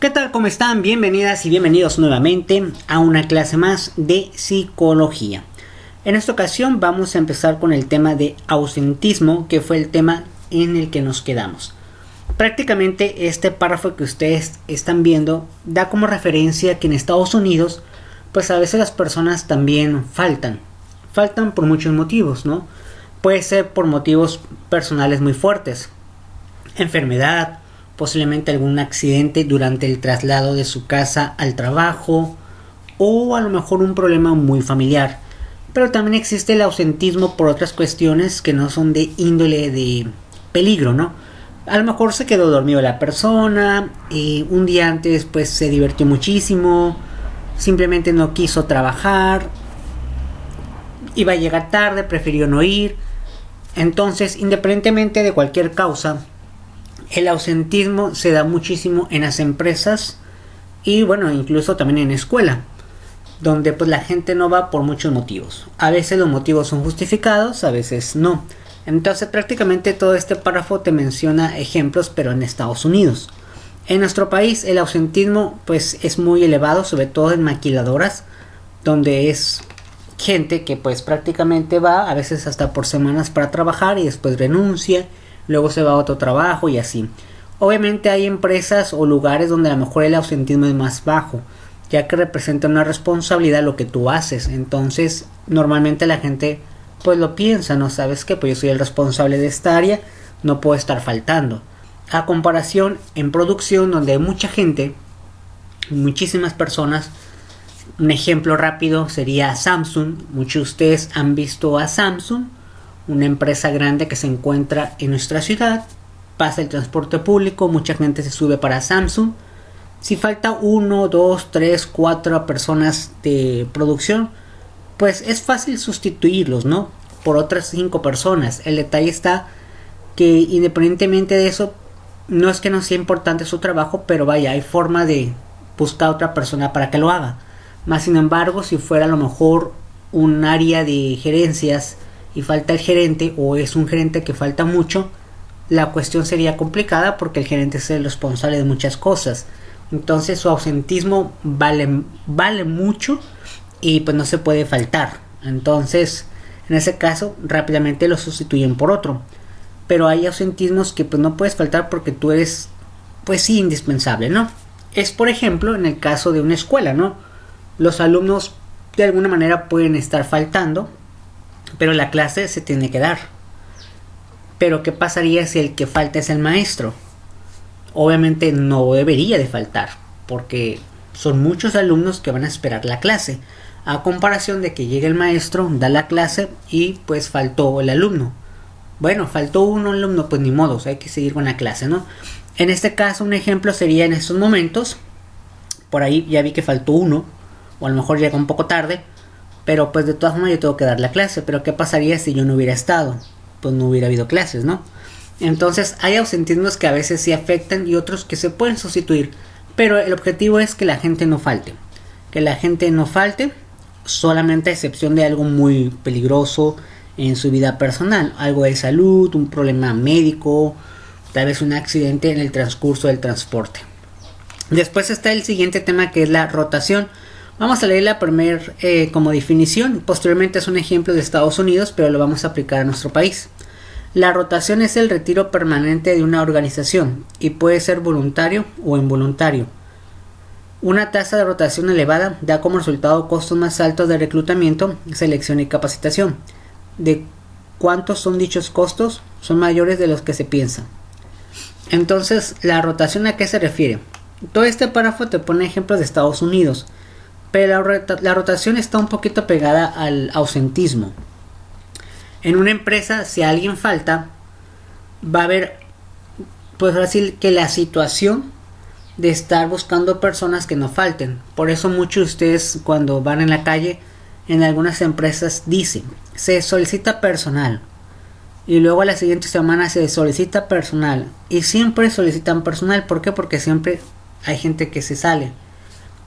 ¿Qué tal? ¿Cómo están? Bienvenidas y bienvenidos nuevamente a una clase más de psicología. En esta ocasión vamos a empezar con el tema de ausentismo, que fue el tema en el que nos quedamos. Prácticamente este párrafo que ustedes están viendo da como referencia que en Estados Unidos pues a veces las personas también faltan por muchos motivos, ¿no? Puede ser por motivos personales muy fuertes, enfermedad, posiblemente algún accidente durante el traslado de su casa al trabajo o a lo mejor un problema muy familiar. Pero también existe el ausentismo por otras cuestiones que no son de índole de peligro, ¿no? A lo mejor se quedó dormido la persona, un día antes pues se divirtió muchísimo, simplemente no quiso trabajar, iba a llegar tarde, prefirió no ir. Entonces, independientemente de cualquier causa, el ausentismo se da muchísimo en las empresas y bueno, incluso también en escuela, donde pues la gente no va por muchos motivos. A veces los motivos son justificados, a veces no. Entonces prácticamente todo este párrafo te menciona ejemplos, pero en Estados Unidos. En nuestro país el ausentismo pues es muy elevado, sobre todo en maquiladoras, donde es gente que pues prácticamente va a veces hasta por semanas para trabajar y después renuncia, luego se va a otro trabajo y así. Obviamente hay empresas o lugares donde a lo mejor el ausentismo es más bajo, ya que representa una responsabilidad lo que tú haces. Entonces normalmente la gente pues lo piensa, ¿no? Sabes que pues yo soy el responsable de esta área, no puedo estar faltando. A comparación en producción, donde hay mucha gente, muchísimas personas. Un ejemplo rápido sería Samsung. Muchos de ustedes han visto a Samsung, una empresa grande que se encuentra en nuestra ciudad. Pasa el transporte público, mucha gente se sube para Samsung. Si falta 1, 2, 3, 4 personas de producción, pues es fácil sustituirlos, ¿no? Por otras 5 personas. El detalle está que independientemente de eso, no es que no sea importante su trabajo, pero vaya, hay forma de buscar a otra persona para que lo haga. Más sin embargo, si fuera a lo mejor un área de gerencias y falta el gerente, o es un gerente que falta mucho, la cuestión sería complicada porque el gerente es el responsable de muchas cosas. Entonces su ausentismo vale mucho y pues no se puede faltar. Entonces en ese caso rápidamente lo sustituyen por otro. Pero hay ausentismos que pues no puedes faltar porque tú eres pues sí indispensable, ¿no? Es por ejemplo en el caso de una escuela, ¿no? Los alumnos de alguna manera pueden estar faltando, pero la clase se tiene que dar. Pero ¿qué pasaría si el que falta es el maestro? Obviamente no debería de faltar, porque son muchos alumnos que van a esperar la clase, a comparación de que llegue el maestro, da la clase y pues faltó el alumno. Bueno, faltó un alumno, pues ni modo, hay que seguir con la clase, ¿no? En este caso un ejemplo sería en estos momentos, por ahí ya vi que faltó uno, o a lo mejor llega un poco tarde, pero pues de todas formas yo tengo que dar la clase. Pero ¿qué pasaría si yo no hubiera estado? Pues no hubiera habido clases, ¿no? Entonces hay ausentismos que a veces sí afectan y otros que se pueden sustituir, pero el objetivo es que la gente no falte. Que la gente no falte, solamente a excepción de algo muy peligroso en su vida personal, algo de salud, un problema médico, tal vez un accidente en el transcurso del transporte. Después está el siguiente tema, que es la rotación. Vamos a leer la primera como definición. Posteriormente es un ejemplo de Estados Unidos, pero lo vamos a aplicar a nuestro país. La rotación es el retiro permanente de una organización y puede ser voluntario o involuntario. Una tasa de rotación elevada da como resultado costos más altos de reclutamiento, selección y capacitación. ¿De cuántos son dichos costos? Son mayores de los que se piensa. Entonces, ¿la rotación a qué se refiere? Todo este párrafo te pone ejemplos de Estados Unidos, pero la rotación está un poquito pegada al ausentismo. En una empresa, si alguien falta, va a haber, pues así que la situación de estar buscando personas que no falten. Por eso muchos de ustedes cuando van en la calle, en algunas empresas dicen, se solicita personal. Y luego a la siguiente semana se solicita personal. Y siempre solicitan personal. ¿Por qué? Porque siempre hay gente que se sale.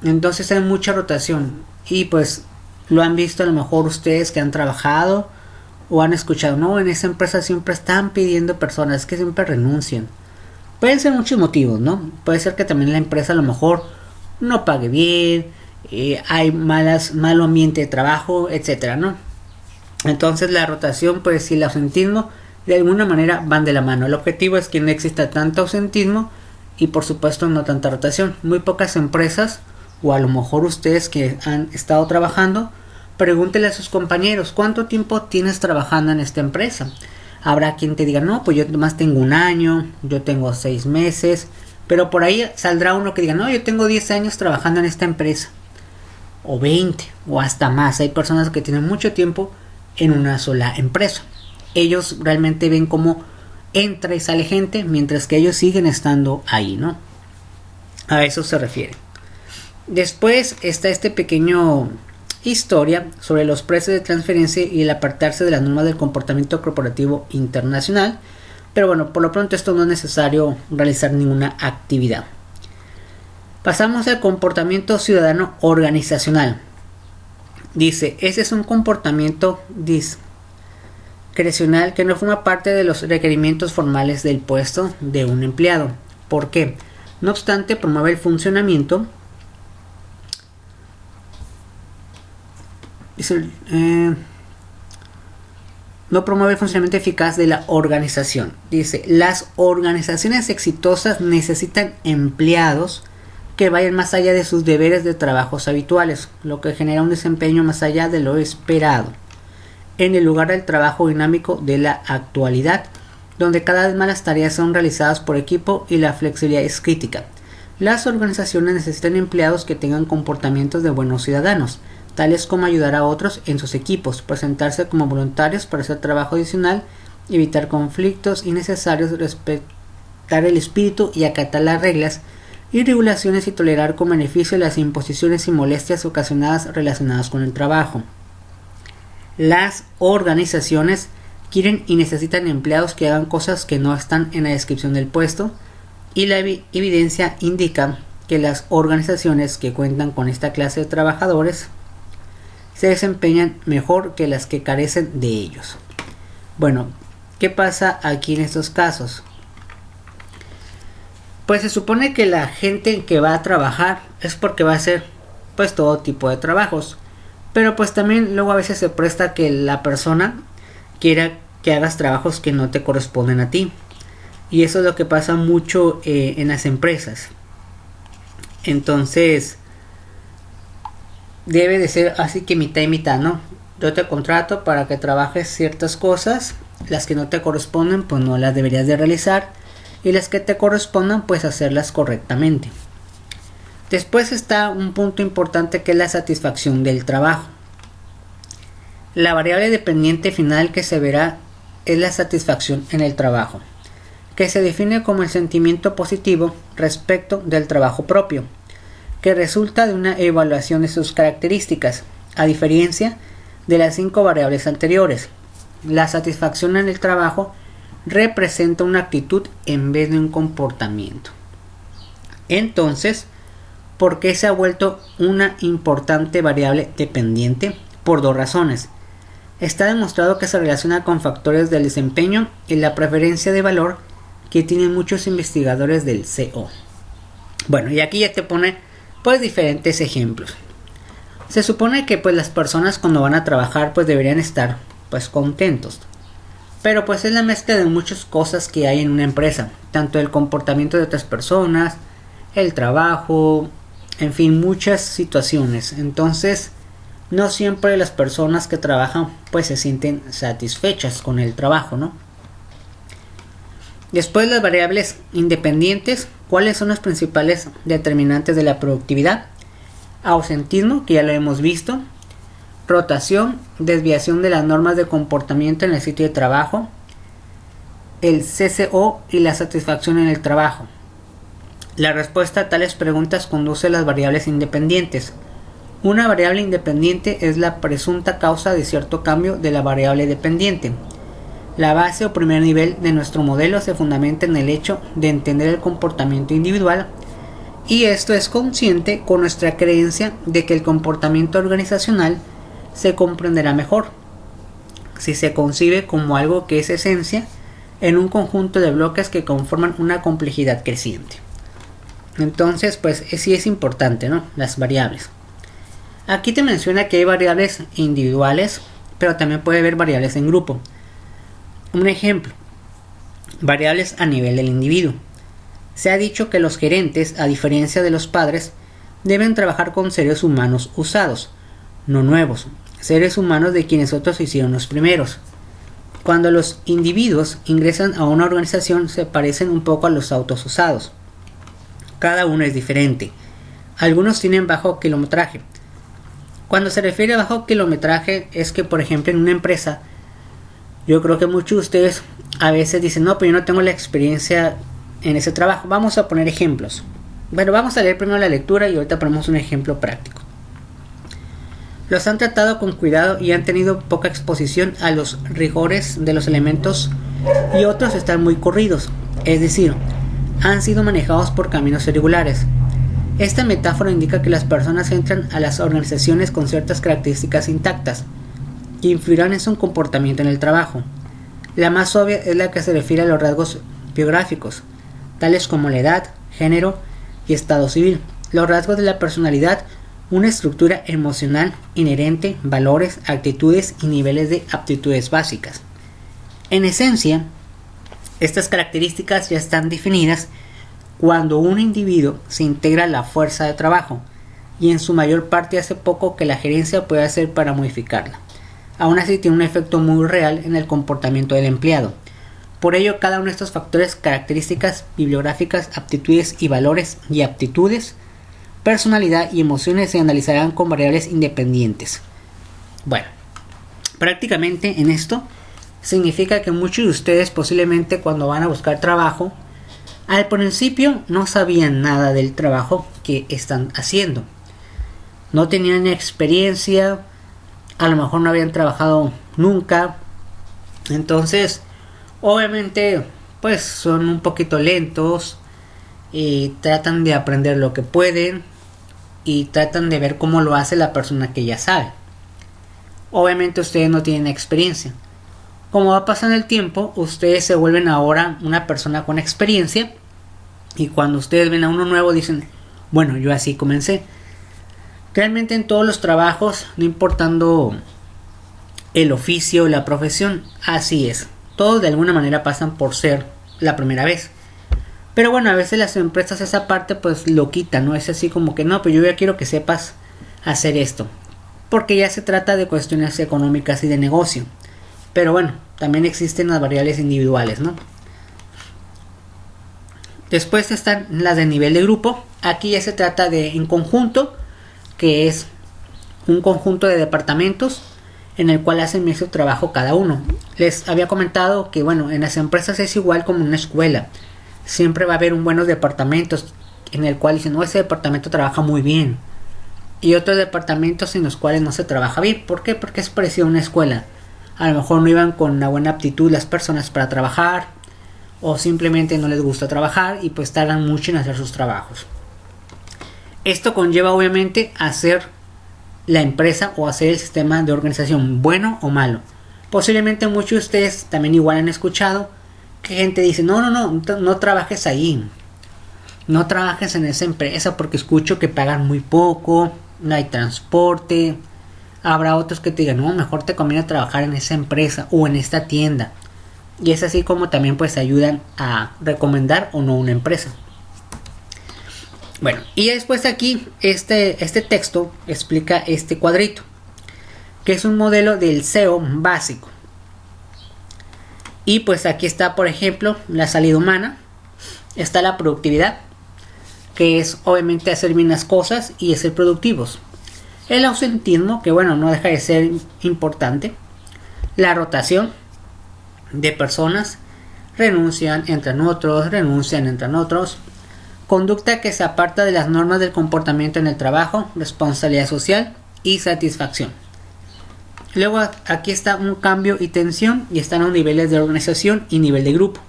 Entonces hay mucha rotación. Y pues lo han visto a lo mejor ustedes que han trabajado o han escuchado, no, en esa empresa siempre están pidiendo personas, que siempre renuncian. Pueden ser muchos motivos, ¿no? Puede ser que también la empresa a lo mejor no pague bien, hay malo ambiente de trabajo, etcétera, ¿no? Entonces la rotación, pues, y el ausentismo de alguna manera van de la mano. El objetivo es que no exista tanto ausentismo y por supuesto no tanta rotación. Muy pocas empresas, o a lo mejor ustedes que han estado trabajando, pregúntele a sus compañeros, ¿cuánto tiempo tienes trabajando en esta empresa? Habrá quien te diga, no, pues yo más tengo 1 año, yo tengo 6 meses, pero por ahí saldrá uno que diga, no, yo tengo 10 años trabajando en esta empresa, o 20, o hasta más. Hay personas que tienen mucho tiempo en una sola empresa. Ellos realmente ven cómo entra y sale gente, mientras que ellos siguen estando ahí, ¿no? A eso se refiere. Después está este pequeño historia sobre los precios de transferencia y el apartarse de las normas del comportamiento corporativo internacional. Pero bueno, por lo pronto esto no es necesario realizar ninguna actividad. Pasamos al comportamiento ciudadano organizacional. Dice, ese es un comportamiento discrecional que no forma parte de los requerimientos formales del puesto de un empleado. ¿Por qué? No obstante, promueve el funcionamiento no promueve el funcionamiento eficaz de la organización. Dice, las organizaciones exitosas necesitan empleados que vayan más allá de sus deberes de trabajos habituales, lo que genera un desempeño más allá de lo esperado, en el lugar del trabajo dinámico de la actualidad, donde cada vez más las tareas son realizadas por equipo y la flexibilidad es crítica. Las organizaciones necesitan empleados que tengan comportamientos de buenos ciudadanos, tales como ayudar a otros en sus equipos, presentarse como voluntarios para hacer trabajo adicional, evitar conflictos innecesarios, respetar el espíritu y acatar las reglas y regulaciones y tolerar con beneficio las imposiciones y molestias ocasionadas relacionadas con el trabajo. Las organizaciones quieren y necesitan empleados que hagan cosas que no están en la descripción del puesto, y la evidencia indica que las organizaciones que cuentan con esta clase de trabajadores se desempeñan mejor que las que carecen de ellos. Bueno, ¿qué pasa aquí en estos casos? Pues se supone que la gente que va a trabajar es porque va a hacer pues todo tipo de trabajos, pero pues también luego a veces se presta que la persona quiera que hagas trabajos que no te corresponden a ti, y eso es lo que pasa mucho en las empresas. Entonces debe de ser así que mitad y mitad, ¿no? Yo te contrato para que trabajes ciertas cosas, las que no te corresponden pues no las deberías de realizar, y las que te correspondan pues hacerlas correctamente. Después está un punto importante que es la satisfacción del trabajo. La variable dependiente final que se verá es la satisfacción en el trabajo, que se define como el sentimiento positivo respecto del trabajo propio, que resulta de una evaluación de sus características, a diferencia de las 5 variables anteriores. La satisfacción en el trabajo representa una actitud en vez de un comportamiento. Entonces, ¿por qué se ha vuelto una importante variable dependiente? Por 2 razones. Está demostrado que se relaciona con factores del desempeño y la preferencia de valor que tienen muchos investigadores del CO. Bueno, y aquí ya te pone pues diferentes ejemplos. Se supone que pues las personas cuando van a trabajar pues deberían estar pues contentos, pero pues es la mezcla de muchas cosas que hay en una empresa, tanto el comportamiento de otras personas, el trabajo, en fin, muchas situaciones. Entonces no siempre las personas que trabajan pues se sienten satisfechas con el trabajo, ¿no? Después, las variables independientes. ¿Cuáles son los principales determinantes de la productividad? Ausentismo, que ya lo hemos visto. Rotación, desviación de las normas de comportamiento en el sitio de trabajo. El CCO y la satisfacción en el trabajo. La respuesta a tales preguntas conduce a las variables independientes. Una variable independiente es la presunta causa de cierto cambio de la variable dependiente. La base o primer nivel de nuestro modelo se fundamenta en el hecho de entender el comportamiento individual, y esto es consciente con nuestra creencia de que el comportamiento organizacional se comprenderá mejor si se concibe como algo que es esencia en un conjunto de bloques que conforman una complejidad creciente. Entonces, pues sí es importante, ¿no? Las variables. Aquí te menciona que hay variables individuales, pero también puede haber variables en grupo. Un ejemplo, variables a nivel del individuo. Se ha dicho que los gerentes, a diferencia de los padres, deben trabajar con seres humanos usados, no nuevos, seres humanos de quienes otros hicieron los primeros. Cuando los individuos ingresan a una organización se parecen un poco a los autos usados. Cada uno es diferente. Algunos tienen bajo kilometraje. Cuando se refiere a bajo kilometraje es que, por ejemplo, en una empresa, yo creo que muchos de ustedes a veces dicen, no, pero yo no tengo la experiencia en ese trabajo. Vamos a poner ejemplos. Bueno, vamos a leer primero la lectura y ahorita ponemos un ejemplo práctico. Los han tratado con cuidado y han tenido poca exposición a los rigores de los elementos y otros están muy corridos, es decir, han sido manejados por caminos irregulares. Esta metáfora indica que las personas entran a las organizaciones con ciertas características intactas que influirán en su comportamiento en el trabajo. La más obvia es la que se refiere a los rasgos biográficos, tales como la edad, género y estado civil, los rasgos de la personalidad, una estructura emocional inherente, valores, actitudes y niveles de aptitudes básicas. En esencia, estas características ya están definidas cuando un individuo se integra a la fuerza de trabajo y en su mayor parte hace poco que la gerencia puede hacer para modificarla. Aún así tiene un efecto muy real en el comportamiento del empleado. Por ello, cada uno de estos factores, características bibliográficas, aptitudes y valores y aptitudes, personalidad y emociones se analizarán con variables independientes. Bueno, prácticamente en esto significa que muchos de ustedes posiblemente cuando van a buscar trabajo, al principio no sabían nada del trabajo que están haciendo. No tenían experiencia, a lo mejor no habían trabajado nunca. Entonces, obviamente, pues son un poquito lentos y tratan de aprender lo que pueden y tratan de ver cómo lo hace la persona que ya sabe. Obviamente ustedes no tienen experiencia. Como va pasando el tiempo, ustedes se vuelven ahora una persona con experiencia y cuando ustedes ven a uno nuevo dicen, bueno, yo así comencé. Realmente en todos los trabajos, no importando el oficio o la profesión, así es. Todos de alguna manera pasan por ser la primera vez. Pero bueno, a veces las empresas esa parte pues lo quitan, ¿no? Es así como que no, pues yo ya quiero que sepas hacer esto. Porque ya se trata de cuestiones económicas y de negocio. Pero bueno, también existen las variables individuales, ¿no? Después están las de nivel de grupo. Aquí ya se trata de en conjunto, que es un conjunto de departamentos en el cual hacen su trabajo cada uno. Les había comentado que bueno, en las empresas es igual como en una escuela. Siempre va a haber un buenos departamentos en el cual dicen, no, ese departamento trabaja muy bien. Y otros departamentos en los cuales no se trabaja bien. ¿Por qué? Porque es parecido a una escuela. A lo mejor no iban con una buena aptitud las personas para trabajar. O simplemente no les gusta trabajar y pues tardan mucho en hacer sus trabajos. Esto conlleva obviamente a hacer la empresa o hacer el sistema de organización bueno o malo. Posiblemente muchos de ustedes también igual han escuchado que gente dice, no trabajes ahí, no trabajes en esa empresa porque escucho que pagan muy poco, no hay transporte. Habrá otros que te digan, no, mejor te conviene trabajar en esa empresa o en esta tienda. Y es así como también pues ayudan a recomendar o no una empresa. Bueno, y después aquí este texto explica este cuadrito, que es un modelo del SEO básico. Y pues aquí está, por ejemplo, la salida humana, está la productividad, que es obviamente hacer bien las cosas y ser productivos. El ausentismo, que bueno, no deja de ser importante. La rotación de personas, renuncian, entran otros. Conducta que se aparta de las normas del comportamiento en el trabajo, responsabilidad social y satisfacción. Luego aquí está un cambio y tensión y están los niveles de organización y nivel de grupo.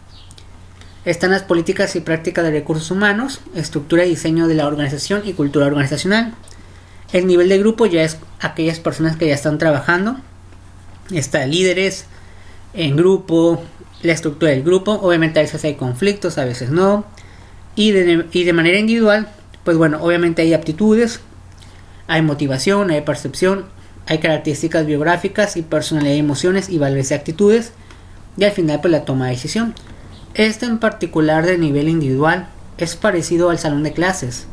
Están las políticas y prácticas de recursos humanos, estructura y diseño de la organización y cultura organizacional. El nivel de grupo ya es aquellas personas que ya están trabajando. Está líderes en grupo, la estructura del grupo. Obviamente a veces hay conflictos, a veces no. Y de manera individual, pues bueno, obviamente hay aptitudes, hay motivación, hay percepción, hay características biográficas y personalidad, emociones y valores y actitudes. Y al final pues la toma de decisión. Este en particular de nivel individual es parecido al salón de clases.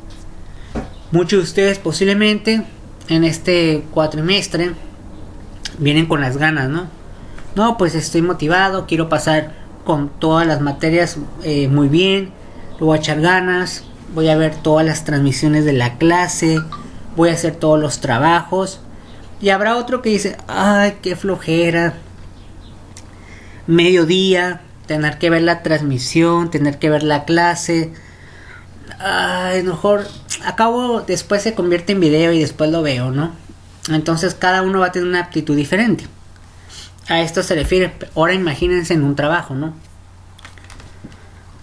Muchos de ustedes posiblemente en este cuatrimestre vienen con las ganas, ¿no? No, pues estoy motivado, quiero pasar con todas las materias muy bien, le voy a echar ganas, voy a ver todas las transmisiones de la clase, voy a hacer todos los trabajos. Y habrá otro que dice, ay, qué flojera, mediodía, tener que ver la transmisión, tener que ver la clase, ay, mejor acabo, después se convierte en video y después lo veo, ¿no? Entonces cada uno va a tener una aptitud diferente. A esto se refiere. Ahora imagínense en un trabajo, ¿no?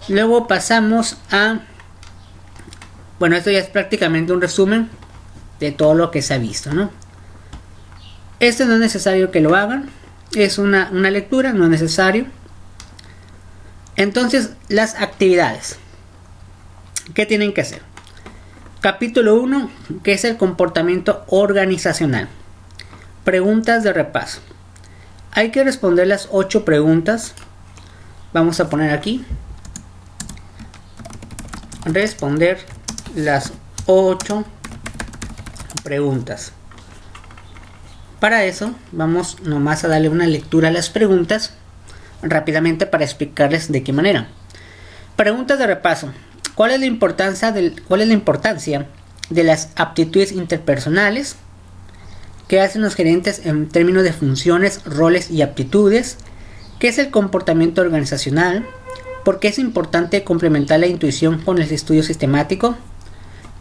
Luego pasamos a... Bueno, esto ya es prácticamente un resumen de todo lo que se ha visto, ¿no? Esto no es necesario que lo hagan. Es una lectura, no es necesario. Entonces, las actividades. ¿Qué tienen que hacer? Capítulo 1, que es el comportamiento organizacional. Preguntas de repaso. Hay que responder las 8 preguntas. Vamos a poner aquí. Responder las 8 preguntas. Para eso vamos nomás a darle una lectura a las preguntas rápidamente para explicarles de qué manera. Preguntas de repaso. ¿Cuál es la importancia de las aptitudes interpersonales? ¿Qué hacen los gerentes en términos de funciones, roles y aptitudes? ¿Qué es el comportamiento organizacional? ¿Por qué es importante complementar la intuición con el estudio sistemático?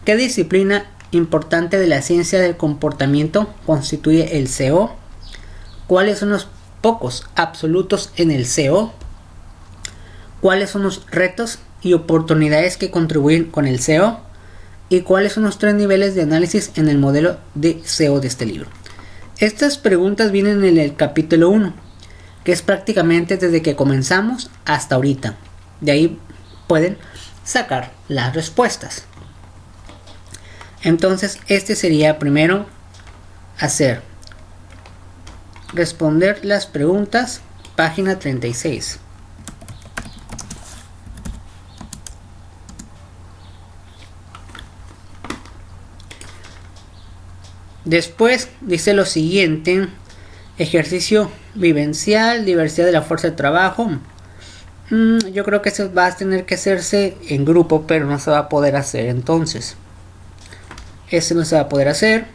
¿Qué disciplina importante de la ciencia del comportamiento constituye el CO? ¿Cuáles son los pocos absolutos en el CO? ¿Cuáles son los retos y oportunidades que contribuyen con el CO? ¿Y cuáles son los 3 niveles de análisis en el modelo de CO de este libro? Estas preguntas vienen en el capítulo 1, que es prácticamente desde que comenzamos hasta ahorita. De ahí pueden sacar las respuestas. Entonces, este sería primero responder las preguntas, página 36. Después dice lo siguiente: ejercicio vivencial, diversidad de la fuerza de trabajo. Yo creo que eso va a tener que hacerse en grupo, pero no se va a poder hacer. Entonces, ese no se va a poder hacer.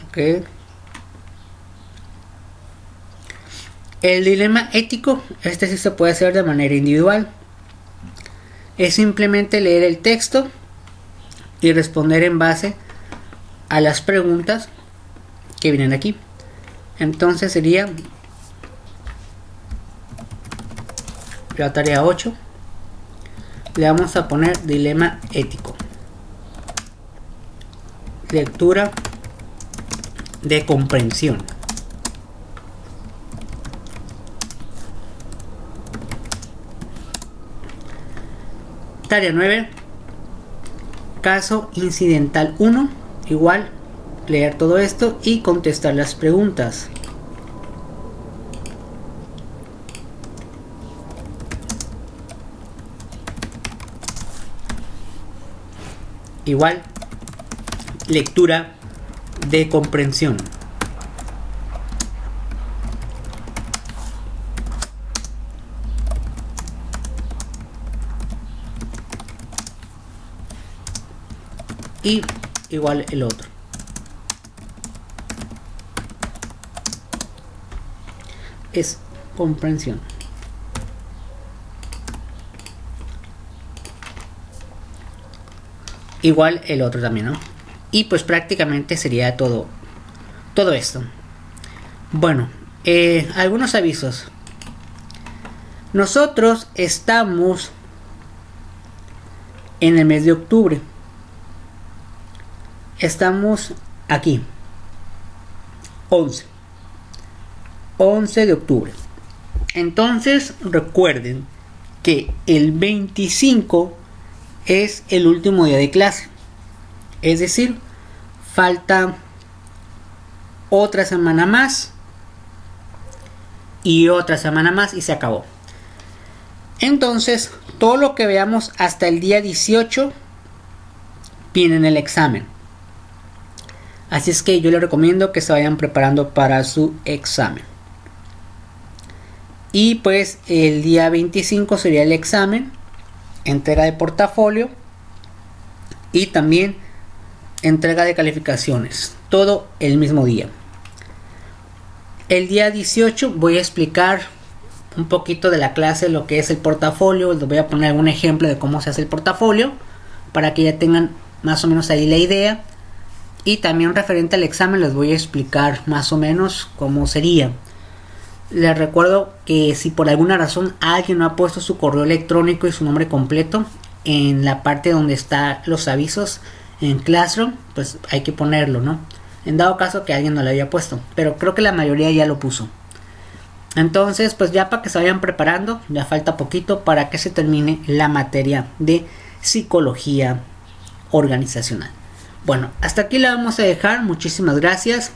Ok. El dilema ético, este sí se puede hacer de manera individual. Es simplemente leer el texto y responder en base a las preguntas que vienen aquí. Entonces sería la tarea 8. Le vamos a poner dilema ético. Lectura de comprensión. Tarea 9. Caso incidental 1. Igual, leer todo esto y contestar las preguntas. Igual, lectura de comprensión. Y igual el otro. Es comprensión. Igual el otro también, ¿no? Y pues prácticamente sería todo esto. Bueno, algunos avisos. Nosotros estamos en el mes de octubre. Estamos aquí, 11. 11 de octubre. Entonces recuerden que el 25 es el último día de clase. Es decir, falta otra semana más y otra semana más y se acabó. Entonces, todo lo que veamos hasta el día 18 viene en el examen. Así es que yo les recomiendo que se vayan preparando para su examen. Y pues el día 25 sería el examen, entrega de portafolio y también entrega de calificaciones. Todo el mismo día. El día 18 voy a explicar un poquito de la clase, lo que es el portafolio. Les voy a poner algún ejemplo de cómo se hace el portafolio para que ya tengan más o menos ahí la idea. Y también referente al examen les voy a explicar más o menos cómo sería. Les recuerdo que si por alguna razón alguien no ha puesto su correo electrónico y su nombre completo en la parte donde están los avisos en Classroom, pues hay que ponerlo, ¿no? En dado caso que alguien no lo haya puesto, pero creo que la mayoría ya lo puso. Entonces, pues ya para que se vayan preparando, ya falta poquito para que se termine la materia de psicología organizacional. Bueno, hasta aquí la vamos a dejar. Muchísimas gracias.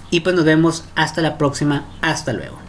Y pues nos vemos hasta la próxima. Hasta luego.